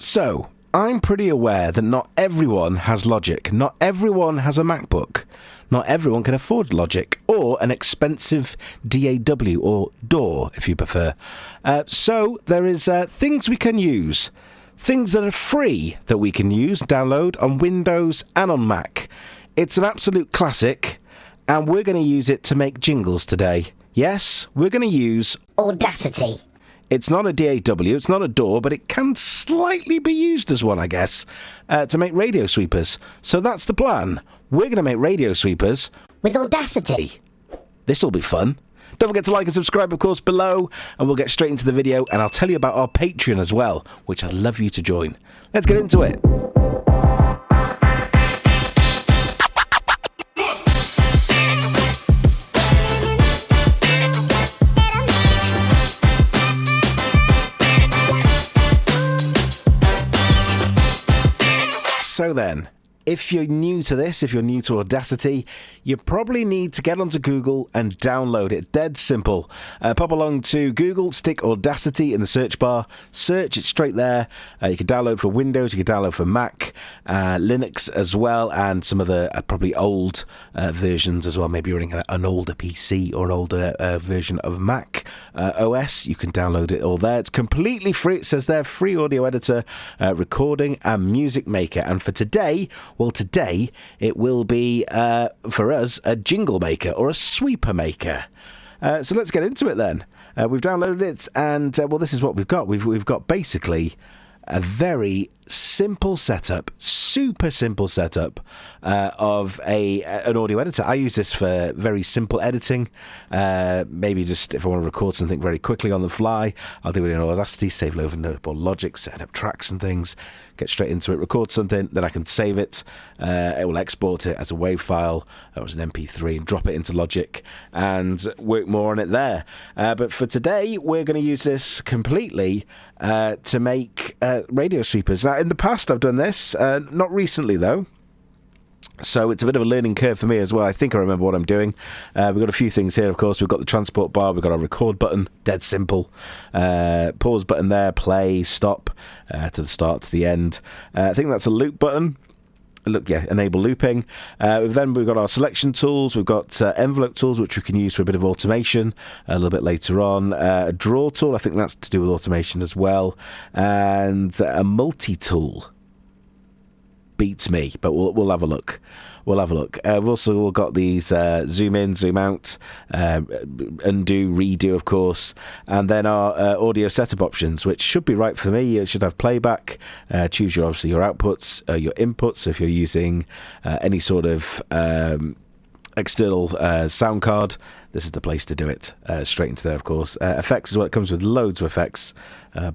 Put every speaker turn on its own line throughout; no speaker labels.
So, I'm pretty aware that not everyone has Logic. Not everyone has a MacBook. Not everyone can afford Logic or an expensive DAW or DAW, if you prefer. So, there is things we can use. Things that are free that we can use, download on Windows and on Mac. It's an absolute classic, and we're going to use it to make jingles today. Yes, we're going to use
Audacity.
It's not a DAW, it's not a DAW, but it can slightly be used as one, I guess, to make radio sweepers. So that's the plan. We're going to make radio sweepers
with Audacity.
This'll be fun. Don't forget to like and subscribe, of course, below, and we'll get straight into the video, and I'll tell you about our Patreon as well, which I'd love you to join. Let's get into it. So then, if you're new to this, if you're new to Audacity, you probably need to get onto Google and download it. Dead simple. Pop along to Google, stick Audacity in the search bar, search it straight there. You can download for Windows, you can download for Mac, Linux as well, and some of the probably old versions as well. Maybe you're running an older PC or an older version of Mac OS. You can download it all there. It's completely free. It says there, free audio editor, recording and music maker. And for today, well, today it will be, for us, a jingle maker or a sweeper maker. So let's get into it then. We've downloaded it, and, well, this is what we've got. We've got basically a very simple setup, super simple setup of an audio editor. I use this for very simple editing. Maybe just if I want to record something very quickly on the fly, I'll do it in Audacity, save it over notable Logic, set up tracks and things, get straight into it, record something, then I can save it. It will export it as a WAV file or as an MP3 and drop it into Logic and work more on it there. But for today, we're going to use this completely to make radio sweepers. Now, in the past, I've done this, not recently though. So it's a bit of a learning curve for me as well. I think I remember what I'm doing. We've got a few things here, of course. We've got the transport bar. We've got our record button, dead simple. Pause button there, play, stop, to the start, to the end. I think that's a loop button. Look, yeah, enable looping. Then we've got our selection tools. We've got envelope tools, which we can use for a bit of automation a little bit later on. A draw tool, I think that's to do with automation as well. And a multi-tool. Beats me, but we'll have a look. We've also got these zoom in, zoom out, undo, redo, of course, and then our audio setup options, which should be right for me. You should have playback. Choose obviously your outputs, your inputs. If you're using any sort of external sound card, this is the place to do it. Straight into there, of course. Effects as well. It comes with loads of effects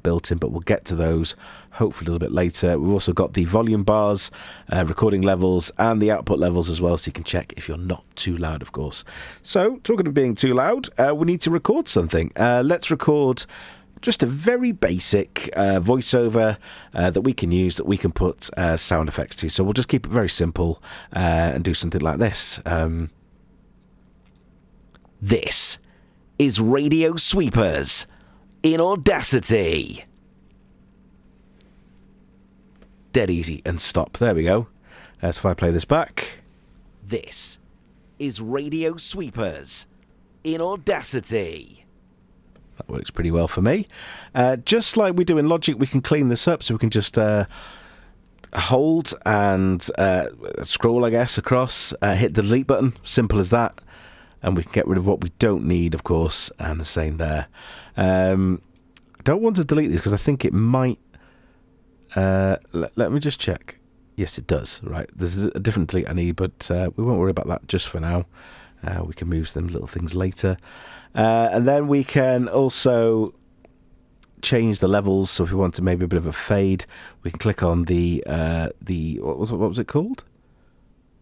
built in, but we'll get to those hopefully a little bit later. We've also got the volume bars, recording levels, and the output levels as well, so you can check if you're not too loud, of course. So, talking of being too loud, we need to record something. Let's record just a very basic voiceover that we can use, that we can put sound effects to. So we'll just keep it very simple and do something like this. This is Radio Sweepers in Audacity. Dead easy, and stop. There we go. So if I play this back. This is Radio Sweepers in Audacity. That works pretty well for me. Just like we do in Logic, we can clean this up, so we can just hold and scroll, I guess, across, hit the delete button. Simple as that. And we can get rid of what we don't need, of course, and the same there. I don't want to delete this because I think it might... let me just check. Yes, it does. Right, there's a different delete I need, but we won't worry about that just for now. We can move them little things later. And then we can also change the levels. So if we want to maybe a bit of a fade, we can click on the what was it called?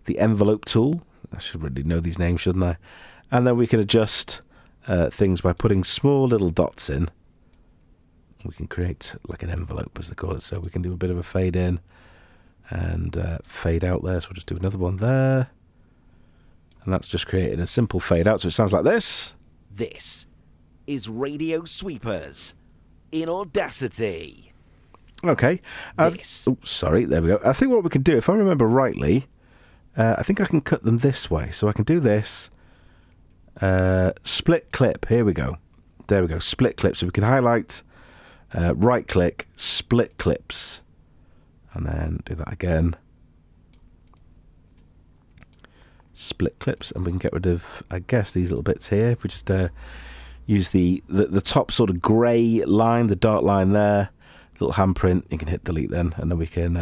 The envelope tool. I should really know these names, shouldn't I? And then we can adjust things by putting small little dots in. We can create like an envelope, as they call it. So we can do a bit of a fade in and fade out there. So we'll just do another one there. And that's just created a simple fade out. So it sounds like this. This is Radio Sweepers in Audacity. Okay. Sorry, there we go. I think what we can do, if I remember rightly, I think I can cut them this way. So I can do this. Split clip. Here we go. There we go. Split clip. So we can highlight, right click, split clips. And then do that again. Split clips. And we can get rid of, I guess, these little bits here. If we just use the top sort of grey line, the dark line there. Little handprint, you can hit delete then, and then we can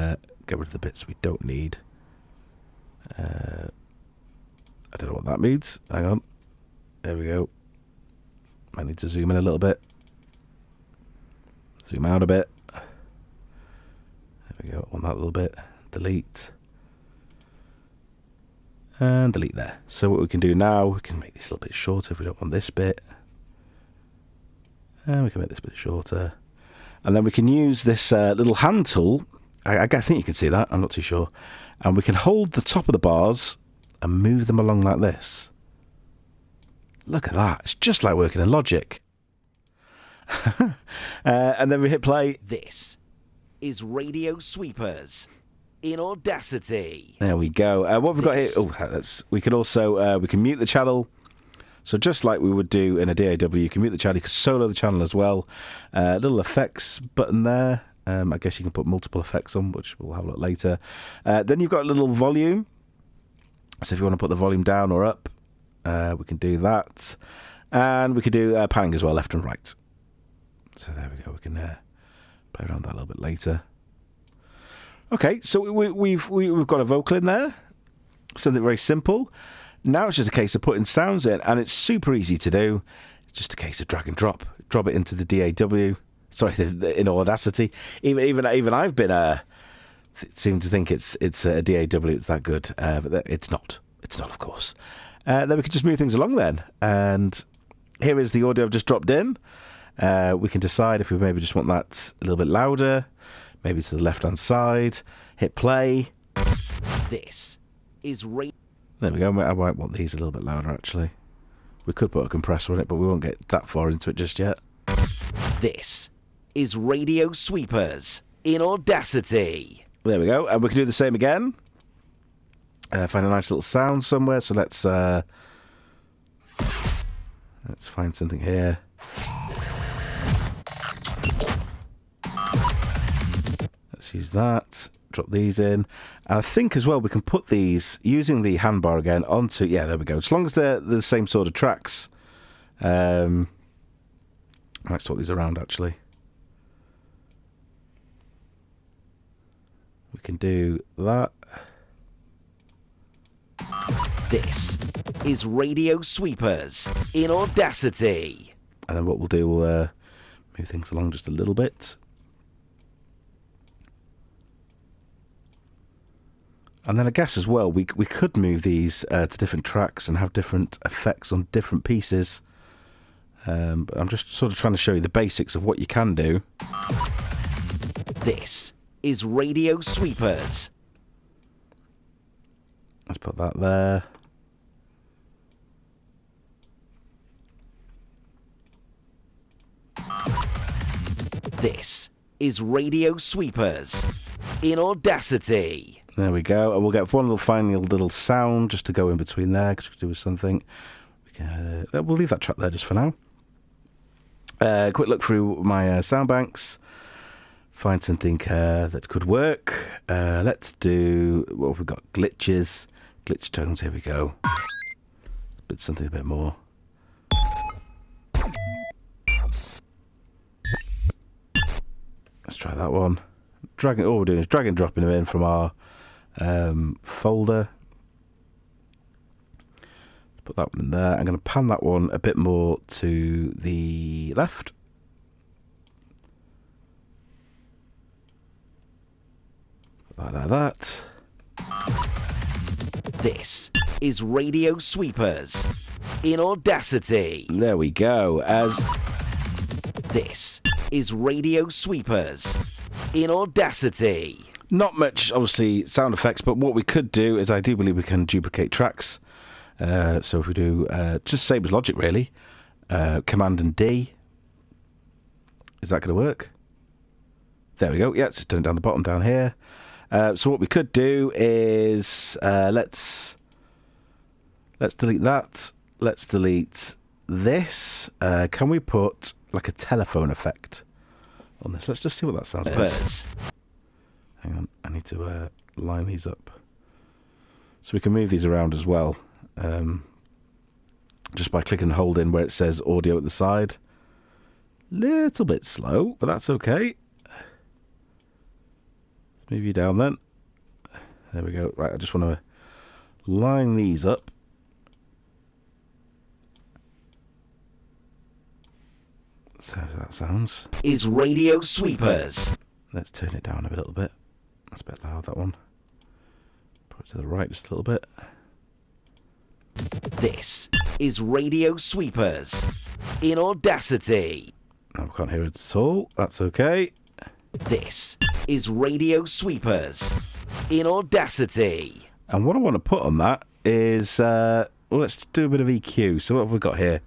get rid of the bits we don't need. I don't know what that means. Hang on. There we go. Might need to zoom in a little bit. Zoom out a bit. There we go. I want that a little bit. Delete. And delete there. So what we can do now, we can make this a little bit shorter if we don't want this bit. And we can make this bit shorter. And then we can use this little hand tool. I think you can see that. I'm not too sure. And we can hold the top of the bars and move them along like this. Look at that. It's just like working in Logic. And then we hit play.
This is Radio Sweepers in Audacity.
There we go. What we've got here... we can also... we can mute the channel. So just like we would do in a DAW, you can mute the channel, you can solo the channel as well. Little effects button there. I guess you can put multiple effects on, which we'll have a look later. Then you've got a little volume. So if you want to put the volume down or up, we can do that. And we can do panning as well, left and right. So there we go. We can play around that a little bit later. Okay, so we've got a vocal in there. Something very simple. Now it's just a case of putting sounds in, and it's super easy to do. It's just a case of drag and drop. Drop it into the DAW. Sorry, in Audacity. Even I've been seem to think it's a DAW. It's that good, but it's not. It's not, of course. Then we can just move things along then. And here is the audio I've just dropped in. We can decide if we maybe just want that a little bit louder, maybe to the left-hand side. Hit play.
This is Radio.
There we go. I might want these a little bit louder, actually. We could put a compressor on it, but we won't get that far into it just yet.
This is Radio Sweepers in Audacity.
There we go. And we can do the same again. Find a nice little sound somewhere. So let's find something here. Let's use that. Drop these in. And I think as well we can put these, using the handbar again, onto... Yeah, there we go. As long as they're the same sort of tracks. I might swap these around, actually. We can do that.
This is Radio Sweepers in Audacity.
And then what we'll do, we'll move things along just a little bit. And then I guess as well, we could move these to different tracks and have different effects on different pieces. But I'm just sort of trying to show you the basics of what you can do.
This is Radio Sweepers.
Let's put that there.
This is Radio Sweepers in Audacity.
There we go. And we'll get one final little sound just to go in between there, because we could do with something. We'll leave that track there just for now. Quick look through my sound banks. Find something that could work. Let's do... What have we got? Glitches. Glitch tones. Here we go. But something a bit more. Let's try that one. All we're doing is drag and dropping them in from our folder. Put that one in there. I'm going to pan that one a bit more to the left. Like that.
This is Radio Sweepers in Audacity.
There we go.
This is Radio Sweepers in Audacity.
Not much, obviously, sound effects, but what we could do is I do believe we can duplicate tracks. So if we do just same as Logic, really. Command and D. Is that going to work? There we go. Yeah, it's done down the bottom down here. So what we could do is let's delete that. Let's delete this. Can we put like a telephone effect on this? Let's just see what that sounds like. Hang on, I need to line these up. So we can move these around as well. Just by clicking and holding where it says audio at the side. Little bit slow, but that's okay. Move you down then. There we go. Right, I just want to line these up. So that sounds.
Is Radio Sweepers.
Let's turn it down a little bit. That's a bit loud, that one. Put it to the right just a little bit.
This is Radio Sweepers in Audacity.
I can't hear it at all. That's okay.
This is Radio Sweepers in Audacity.
And what I want to put on that is, well, let's do a bit of EQ. So what have we got here?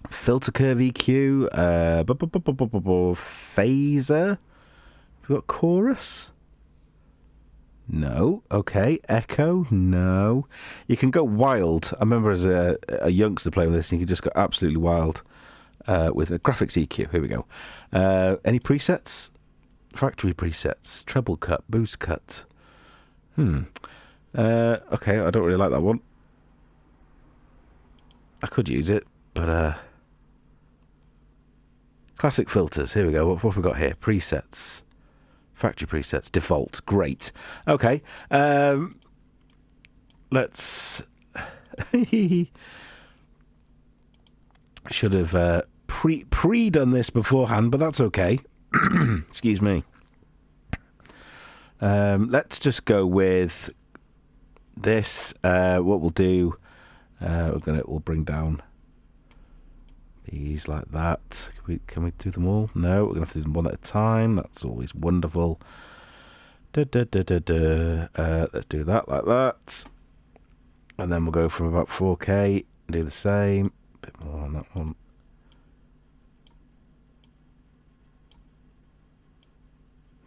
Filter curve EQ, phaser. Have we got chorus? No. Okay. Echo? No. You can go wild. I remember as a youngster playing with this, and you could just go absolutely wild with a graphics EQ. Here we go. Any presets? Factory presets. Treble cut. Boost cut. Okay, I don't really like that one. I could use it, but... Classic filters. Here we go. What have we got here? Presets. Factory presets. Default. Great. Okay. Let's... Should have pre-done this beforehand, but that's okay. Excuse me. Let's just go with this. What we'll do... we'll bring down... these like that. Can we do them all? No, we're going to have to do them one at a time. That's always wonderful. Let's do that like that. And then we'll go from about 4K and do the same. A bit more on that one.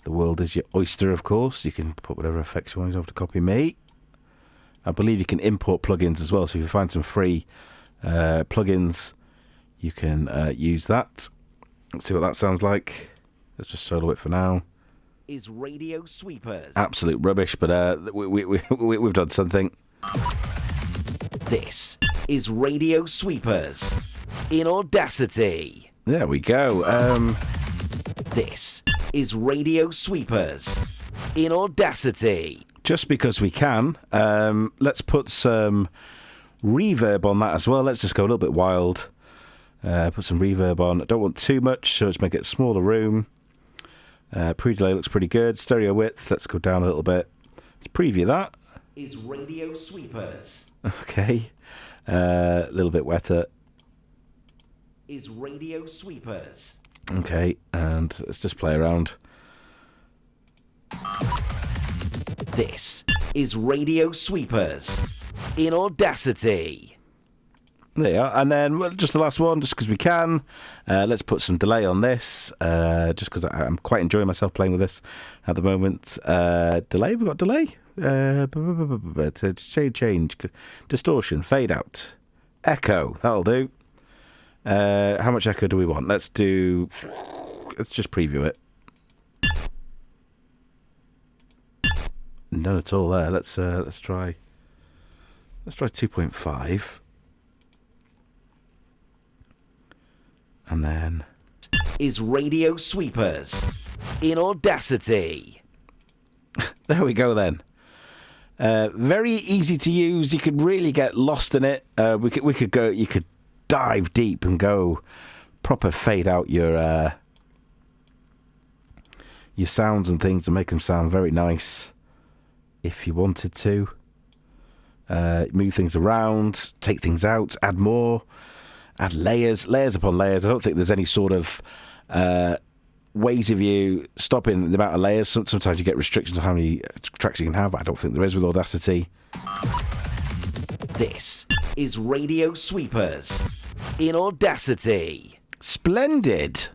The world is your oyster, of course. You can put whatever effects you want. You don't have to copy me. I believe you can import plugins as well. So if you find some free plugins, you can use that. Let's see what that sounds like. Let's just solo it for now.
Is Radio Sweepers.
Absolute rubbish, but we've done something.
This is Radio Sweepers in Audacity.
There we go.
This is Radio Sweepers in Audacity.
Just because we can, let's put some reverb on that as well. Let's just go a little bit wild. Put some reverb on. I don't want too much, so let's make it a smaller room. Pre-delay looks pretty good. Stereo width, let's go down a little bit. Let's preview that.
Is Radio Sweepers.
Okay. A little bit wetter.
Is Radio Sweepers.
Okay, and let's just play around.
This is Radio Sweepers in Audacity.
There you are. And then just the last one, just because we can. Let's put some delay on this, just because I'm quite enjoying myself playing with this at the moment. Delay, we've got delay. Change, distortion, fade out, echo, that'll do. How much echo do we want? Let's just preview it. None at all there. Let's try 2.5. And then...
Is Radio Sweepers in Audacity.
There we go then. Very easy to use. You could really get lost in it. You could dive deep and go proper fade out your sounds and things to make them sound very nice if you wanted to. Move things around, take things out, add more. Add layers upon layers. I don't think there's any sort of ways of you stopping the amount of layers. Sometimes you get restrictions on how many tracks you can have. I don't think there is with Audacity.
This is Radio Sweepers in Audacity.
Splendid.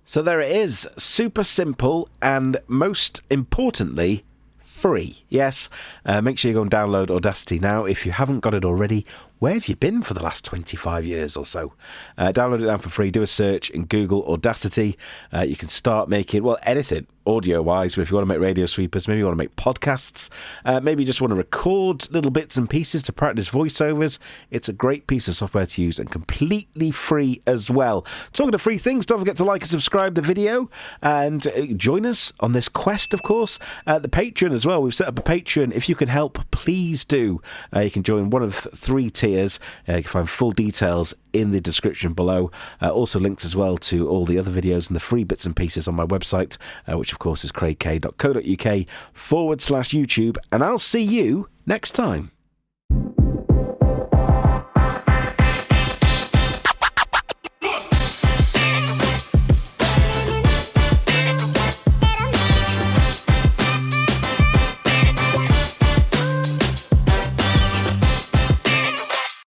So there it is. Super simple and most importantly, free. Yes, make sure you go and download Audacity now if you haven't got it already. Where have you been for the last 25 years or so? Download it now for free. Do a search in Google Audacity. You can start making, well, anything audio-wise, but if you want to make radio sweepers, maybe you want to make podcasts, maybe you just want to record little bits and pieces to practice voiceovers, it's a great piece of software to use and completely free as well. Talking of free things, don't forget to like and subscribe the video and join us on this quest, of course. The Patreon as well. We've set up a Patreon. If you can help, please do. You can join one of 3 tiers. You can find full details in the description below. Also links as well to all the other videos and the free bits and pieces on my website, which of course is craigk.co.uk/YouTube. And I'll see you next time.